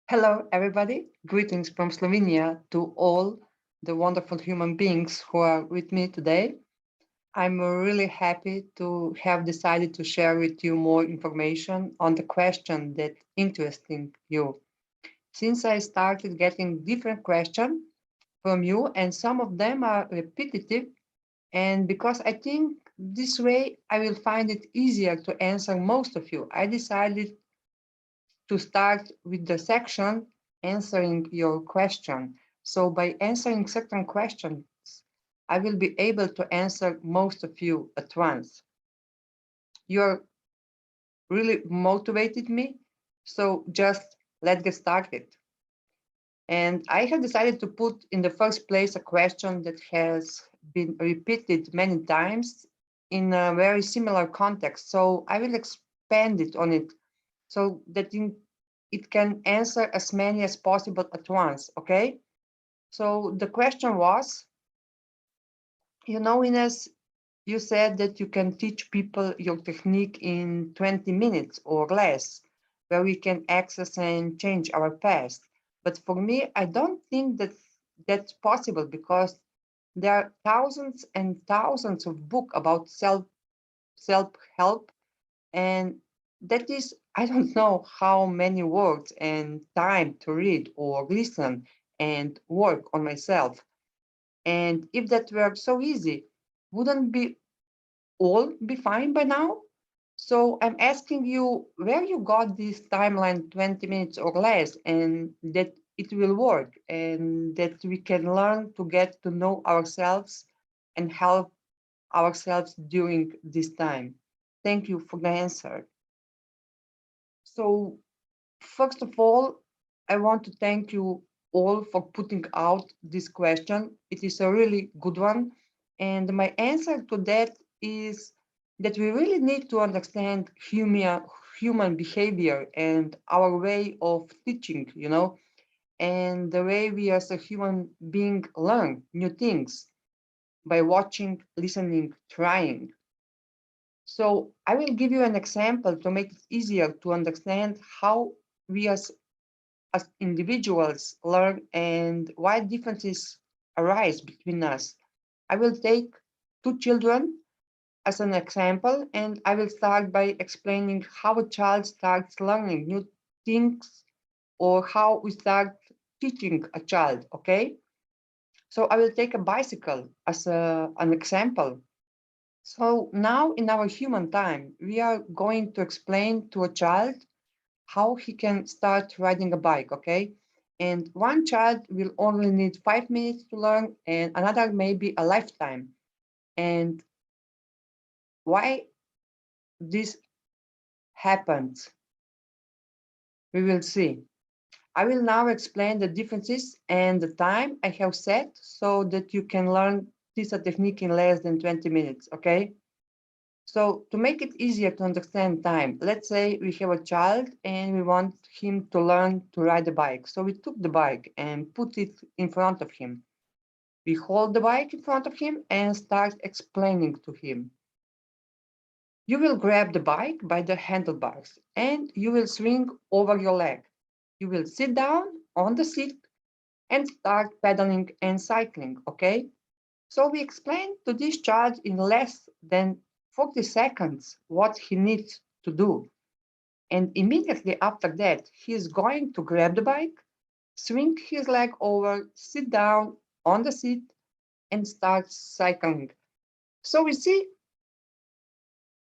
Hello, everybody. Greetings from Slovenia to all the wonderful human beings who are with me today. I'm really happy to have decided to share with you more information on the question that interesting you. Since I started getting different questions from you, and some of them are repetitive, and because I think this way I will find it easier to answer most of you, I decided to start with the section answering your question. So by answering certain questions, I will be able to answer most of you at once. You're really motivated me, so just let's get started. And I have decided to put in the first place a question that has been repeated many times in a very similar context. So I will expand it on it so that it can answer as many as possible at once, okay? So the question was, Ines, you said that you can teach people your technique in 20 minutes or less, where we can access and change our past. But for me, I don't think that that's possible because there are thousands and thousands of books about self-help, and that is, I don't know how many words and time to read or listen and work on myself. And if that were so easy, wouldn't be all be fine by now? So I'm asking you where you got this timeline 20 minutes or less and that it will work and that we can learn to get to know ourselves and help ourselves during this time. Thank you for the answer. So first of all, I want to thank you all for putting out this question. It is a really good one. And my answer to that is that we really need to understand human behavior and our way of teaching, and the way we as a human being learn new things by watching, listening, trying. So I will give you an example to make it easier to understand how we as individuals learn and why differences arise between us. I will take two children as an example, and I will start by explaining how a child starts learning new things or how we start teaching a child, okay? So I will take a bicycle as an example. So now in our human time, we are going to explain to a child how he can start riding a bike, okay? And one child will only need 5 minutes to learn and another maybe a lifetime. And why this happens, we will see. I will now explain the differences and the time I have set so that you can learn TISA technique in less than 20 minutes, okay? So to make it easier to understand time, let's say we have a child and we want him to learn to ride a bike. So we took the bike and put it in front of him. We hold the bike in front of him and start explaining to him. You will grab the bike by the handlebars and you will swing over your leg. You will sit down on the seat and start pedaling and cycling, okay? So we explained to this child in less than 40 seconds what he needs to do. And immediately after that, he is going to grab the bike, swing his leg over, sit down on the seat, and start cycling. So we see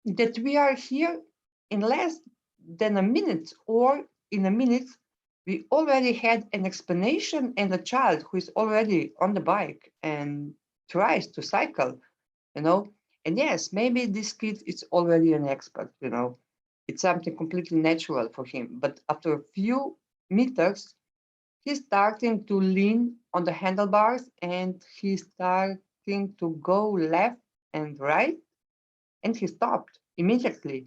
that we are here in less than a minute, or in a minute, we already had an explanation and a child who is already on the bike and tries to cycle, you know. And yes, maybe this kid is already an expert, It's something completely natural for him. But after a few meters, he's starting to lean on the handlebars and he's starting to go left and right. And he stopped immediately.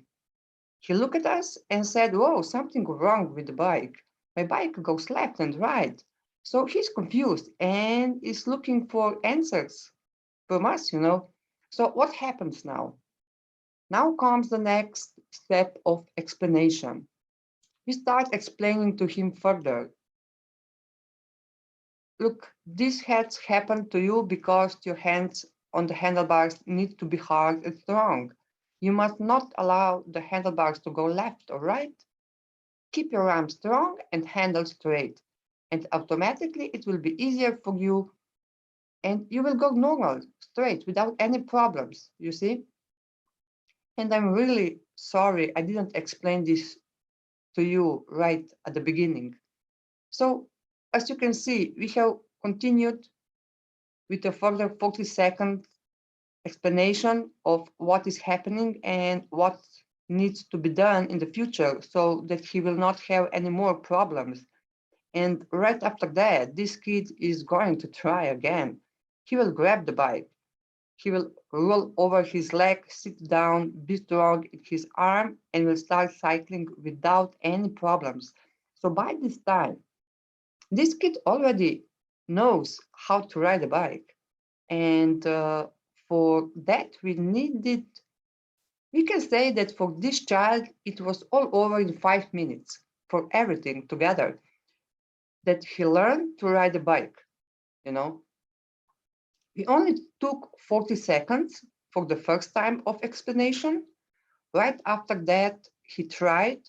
He looked at us and said, "Whoa, something wrong with the bike. My bike goes left and right." So he's confused and is looking for answers from us. So what happens now? Now comes the next step of explanation. We start explaining to him further. look, this has happened to you because your hands on the handlebars need to be hard and strong. You must not allow the handlebars to go left or right. Keep your arm strong and handle straight, and automatically it will be easier for you and you will go normal, straight, without any problems, you see? And I'm really sorry I didn't explain this to you right at the beginning. So, as you can see, we have continued with a further 40-second explanation of what is happening and what needs to be done in the future so that he will not have any more problems. And right after that, this kid is going to try again. He will grab the bike. He will roll over his leg, sit down, be strong in his arm, and will start cycling without any problems. So by this time, this kid already knows how to ride a bike. And for that, we can say that for this child, it was all over in 5 minutes for everything together, that he learned to ride a bike, you know. We only took 40 seconds for the first time of explanation. Right after that, he tried,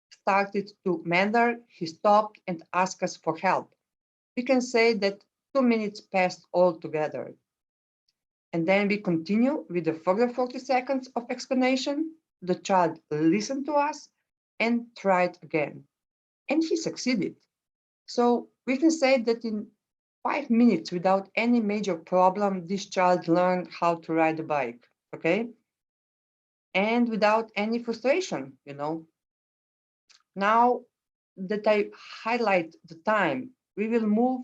started to meander, he stopped and asked us for help. We can say that 2 minutes passed altogether. And then we continue with the further 40 seconds of explanation. The child listened to us and tried again. And he succeeded. So we can say that in 5 minutes, without any major problem, this child learned how to ride a bike, okay? And without any frustration, you know. Now that I highlight the time, we will move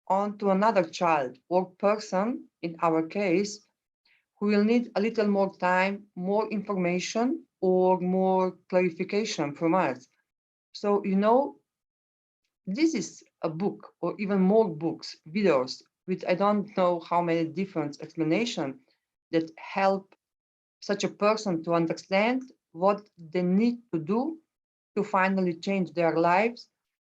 on to another child or person, in our case, who will need a little more time, more information, or more clarification from us. So, you know, this is a book or even more books, videos with I don't know how many different explanations that help such a person to understand what they need to do to finally change their lives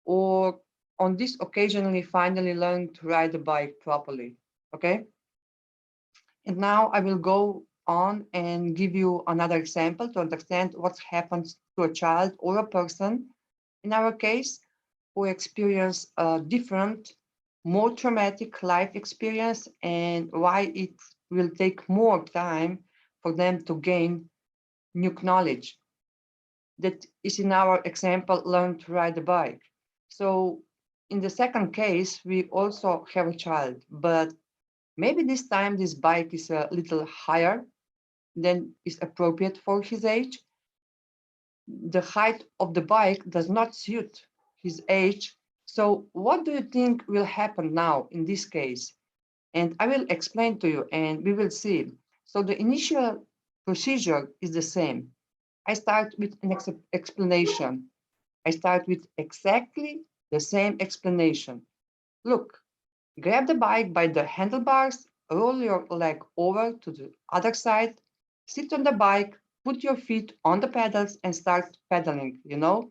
or on this occasionally finally learn to ride a bike properly. Okay. And now I will go on and give you another example to understand what happens to a child or a person, in our case, who experience a different, more traumatic life experience and why it will take more time for them to gain new knowledge. That is in our example, learn to ride a bike. So in the second case, we also have a child, but maybe this time this bike is a little higher than is appropriate for his age. The height of the bike does not suit his age. So what do you think will happen now in this case? And I will explain to you and we will see. So the initial procedure is the same. I start with an explanation. I start with exactly the same explanation. Look, grab the bike by the handlebars, roll your leg over to the other side, sit on the bike, put your feet on the pedals and start pedaling, you know?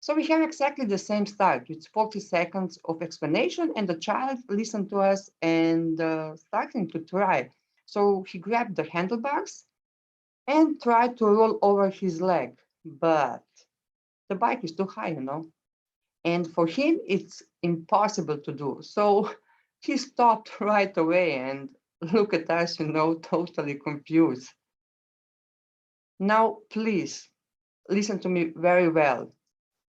So we have exactly the same start with 40 seconds of explanation and the child listened to us and starting to try. So he grabbed the handlebars and tried to roll over his leg, but the bike is too high, you know? And for him, it's impossible to do. So he stopped right away and look at us, you know, totally confused. Now, please listen to me very well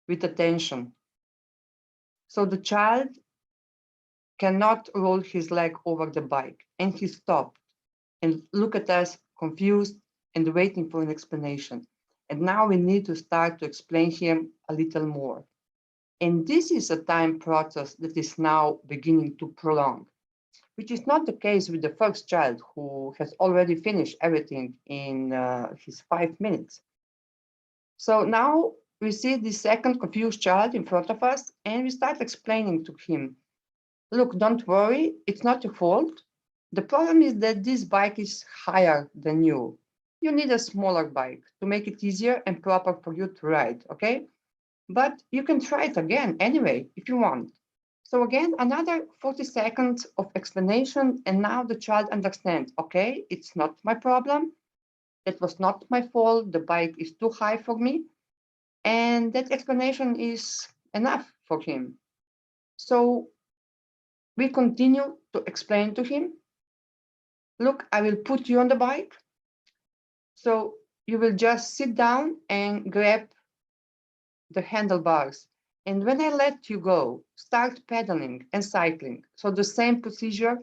with attention. So the child cannot roll his leg over the bike and he stopped and look at us confused and waiting for an explanation. And now we need to start to explain him a little more. And this is a time process that is now beginning to prolong, which is not the case with the first child who has already finished everything in his 5 minutes. So now we see the second confused child in front of us and we start explaining to him, look, don't worry, it's not your fault. The problem is that this bike is higher than you. You need a smaller bike to make it easier and proper for you to ride, okay? But you can try it again anyway, if you want. So again, another 40 seconds of explanation, and now the child understands, okay, it's not my problem. That was not my fault. The bike is too high for me. And that explanation is enough for him. So we continue to explain to him, look, I will put you on the bike. So you will just sit down and grab the handlebars. And when I let you go, start pedaling and cycling. So the same procedure,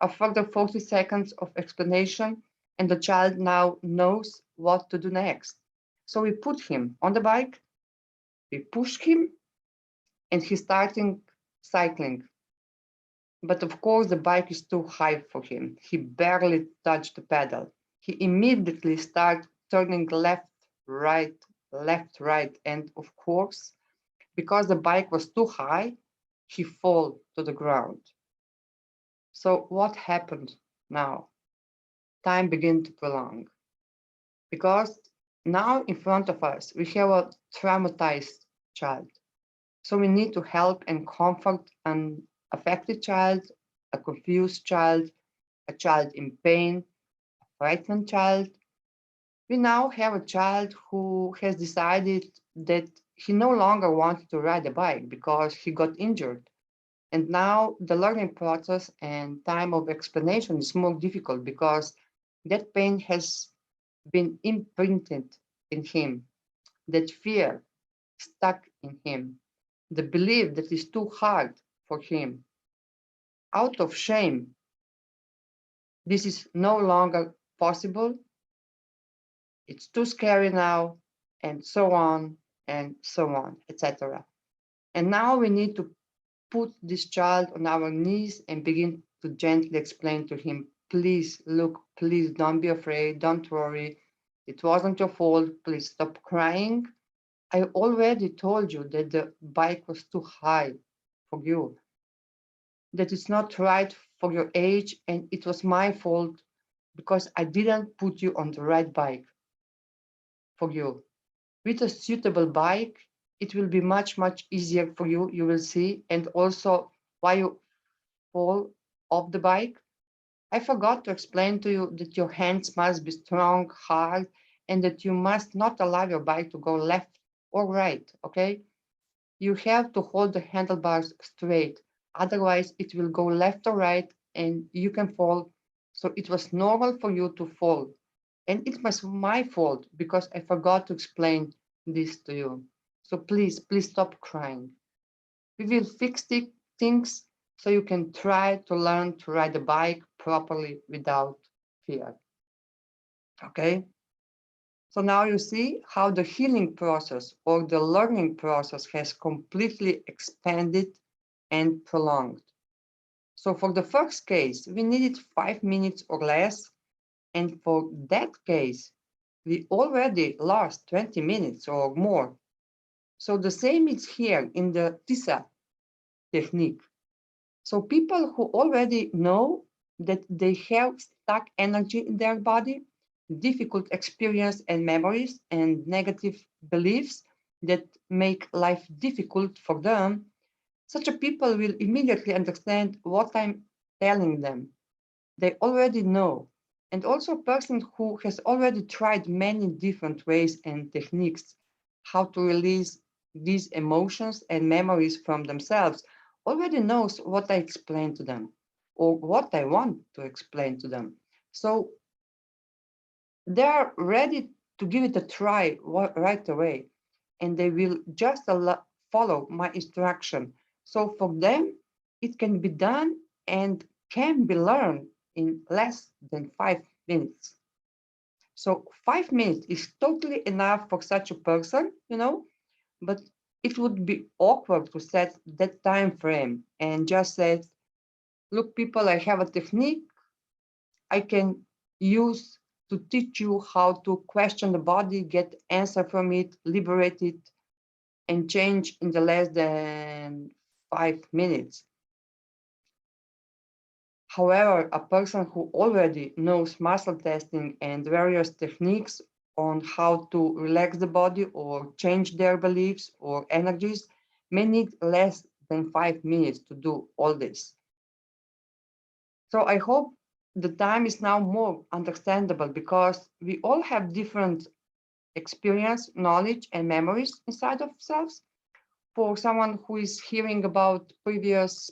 a further 40 seconds of explanation, and the child now knows what to do next. So we put him on the bike, we push him, and he's starting cycling. But of course, the bike is too high for him. He barely touched the pedal. He immediately started turning left, right, left, right. And of course, because the bike was too high, he fell to the ground. So what happened now? Time began to prolong. Because now in front of us, we have a traumatized child. So we need to help and comfort an affected child, a confused child, a child in pain, a frightened child. We now have a child who has decided that he no longer wanted to ride a bike because he got injured. And now the learning process and time of explanation is more difficult because that pain has been imprinted in him, that fear stuck in him, the belief that is too hard for him. Out of shame, this is no longer possible, it's too scary now, and so on, etc. And now we need to put this child on our knees and begin to gently explain to him, please, look, please don't be afraid, don't worry. It wasn't your fault, please stop crying. I already told you that the bike was too high for you, that it's not right for your age, and it was my fault because I didn't put you on the right bike for you. With a suitable bike, it will be much, much easier for you, you will see. And also, why you fall off the bike, I forgot to explain to you that your hands must be strong, hard, and that you must not allow your bike to go left or right, okay? You have to hold the handlebars straight, otherwise it will go left or right and you can fall. So it was normal for you to fall. And it was my fault because I forgot to explain this to you. So please, please stop crying. We will fix the things so you can try to learn to ride a bike properly without fear. Okay? So now you see how the healing process or the learning process has completely expanded and prolonged. So for the first case, we needed 5 minutes or less. And for that case, we already lost 20 minutes or more. So the same is here in the TISA technique. So people who already know that they have stuck energy in their body, difficult experience and memories and negative beliefs that make life difficult for them, such a people will immediately understand what I'm telling them. They already know. And also a person who has already tried many different ways and techniques how to release these emotions and memories from themselves already knows what I explain to them or what I want to explain to them. So they are ready to give it a try right away, and they will just follow my instruction. So for them, it can be done and can be learned in less than 5 minutes. So 5 minutes is totally enough for such a person, but it would be awkward to set that time frame and just say, look, people, I have a technique I can use to teach you how to question the body, get answer from it, liberate it, and change in the less than 5 minutes. However, a person who already knows muscle testing and various techniques on how to relax the body or change their beliefs or energies may need less than 5 minutes to do all this. So I hope the time is now more understandable because we all have different experience, knowledge, and memories inside of ourselves. For someone who is hearing about previous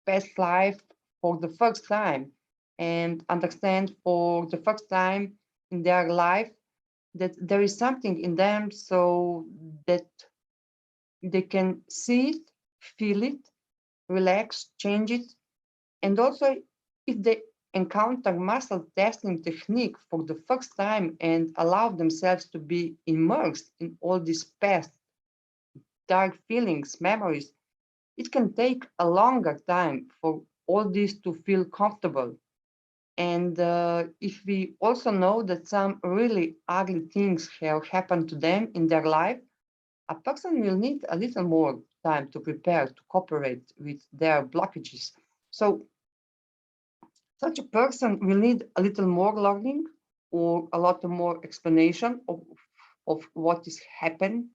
past life for the first time and understand for the first time in their life that there is something in them so that they can see it, feel it, relax, change it. And also, if they encounter muscle testing technique for the first time and allow themselves to be immersed in all these past dark feelings, memories, it can take a longer time for all this to feel comfortable. And if we also know that some really ugly things have happened to them in their life, a person will need a little more time to prepare to cooperate with their blockages. So such a person will need a little more learning or a lot more explanation of what is happening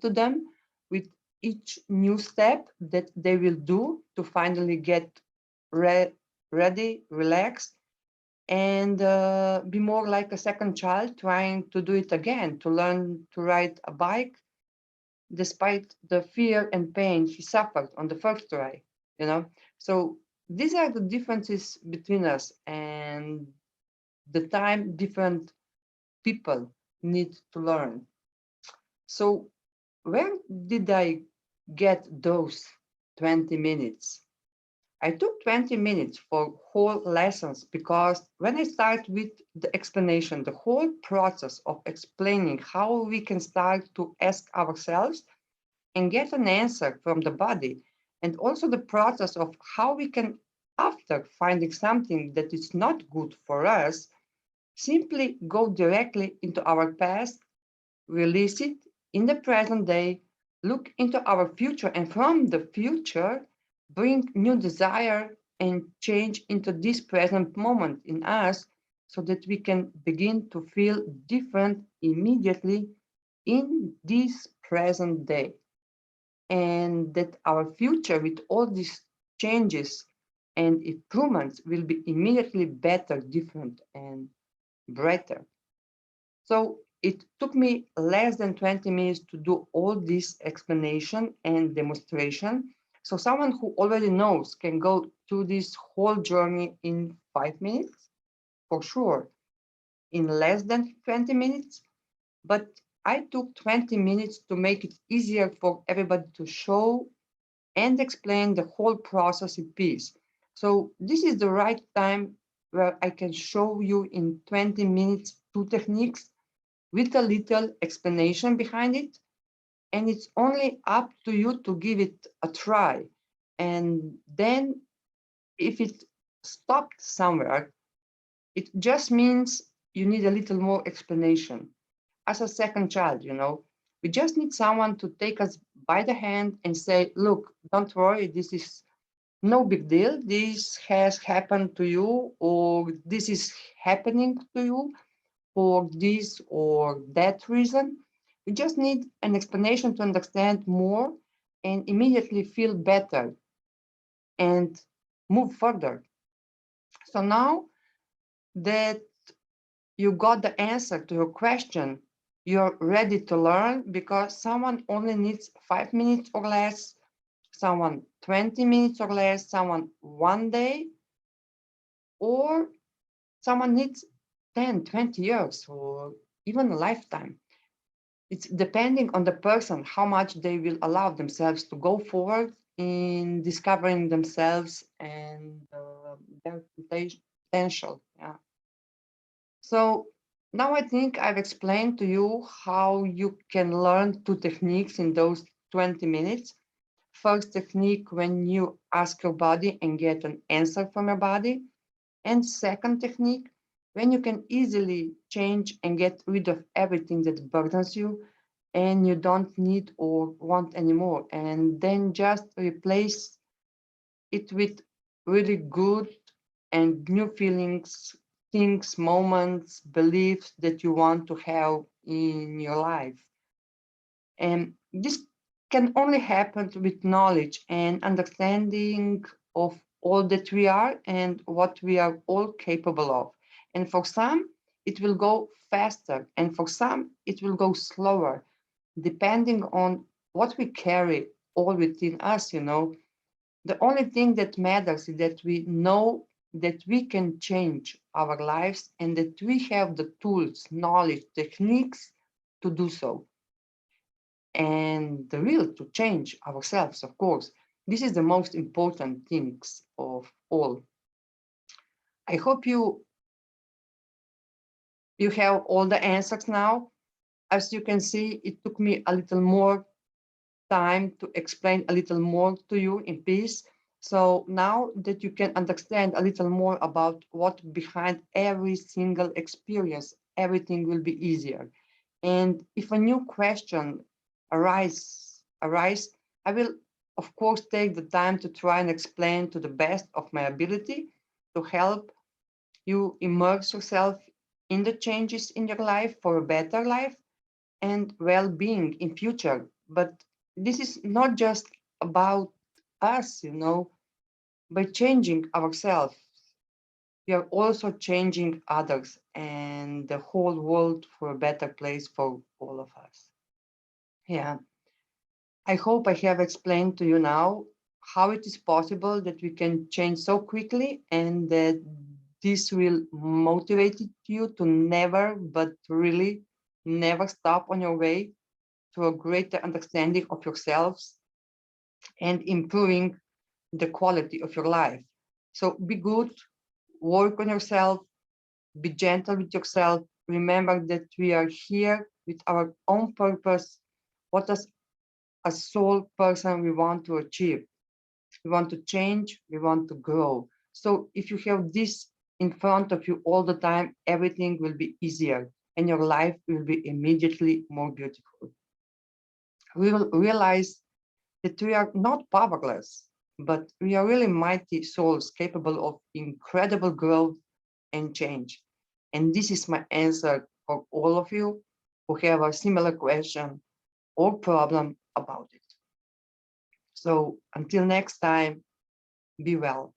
to them with each new step that they will do to finally get ready, relaxed, and be more like a second child trying to do it again, to learn to ride a bike despite the fear and pain he suffered on the first try, you know? So these are the differences between us and the time different people need to learn. So where did I get those 20 minutes? I took 20 minutes for whole lessons because when I start with the explanation, the whole process of explaining how we can start to ask ourselves and get an answer from the body, and also the process of how we can, after finding something that is not good for us, simply go directly into our past, release it in the present day, look into our future, and from the future, bring new desire and change into this present moment in us so that we can begin to feel different immediately in this present day. And that our future with all these changes and improvements will be immediately better, different, and brighter. So it took me less than 20 minutes to do all this explanation and demonstration. So someone who already knows can go through this whole journey in 5 minutes, for sure, in less than 20 minutes. But I took 20 minutes to make it easier for everybody to show and explain the whole process in piece. So this is the right time where I can show you in 20 minutes 2 techniques with a little explanation behind it. And it's only up to you to give it a try. And then if it stopped somewhere, it just means you need a little more explanation. As a second child, we just need someone to take us by the hand and say, look, don't worry, this is no big deal. This has happened to you, or this is happening to you for this or that reason. We just need an explanation to understand more and immediately feel better and move further. So now that you got the answer to your question, you're ready to learn because someone only needs 5 minutes or less, someone 20 minutes or less, someone 1 day, or someone needs 10, 20 years, or even a lifetime. It's depending on the person, how much they will allow themselves to go forward in discovering themselves and their potential. Yeah. So now I think I've explained to you how you can learn 2 techniques in those 20 minutes. First technique, when you ask your body and get an answer from your body. And second technique, when you can easily change and get rid of everything that burdens you and you don't need or want anymore. And then just replace it with really good and new feelings, things, moments, beliefs that you want to have in your life. And this can only happen with knowledge and understanding of all that we are and what we are all capable of. And for some, it will go faster, and for some, it will go slower, depending on what we carry all within us, you know. The only thing that matters is that we know that we can change our lives and that we have the tools, knowledge, techniques to do so. And the will to change ourselves, of course. This is the most important things of all. I hope you have all the answers now. As you can see, it took me a little more time to explain a little more to you in peace. So now that you can understand a little more about what behind every single experience, everything will be easier. And if a new question arise, I will of course take the time to try and explain to the best of my ability to help you immerse yourself in the changes in your life for a better life and well-being in future. But this is not just about us, you know. By changing ourselves, we are also changing others and the whole world for a better place for all of us. Yeah, I hope I have explained to you now how it is possible that we can change so quickly and that this will motivate you to never, but really never stop on your way to a greater understanding of yourselves and improving the quality of your life. So be good, work on yourself, be gentle with yourself. Remember that we are here with our own purpose. What does a soul person we want to achieve? We want to change, we want to grow. So if you have this in front of you all the time, everything will be easier and your life will be immediately more beautiful. We will realize that we are not powerless, but we are really mighty souls capable of incredible growth and change. And this is my answer for all of you who have a similar question or problem about it. So until next time, be well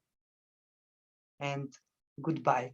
and goodbye.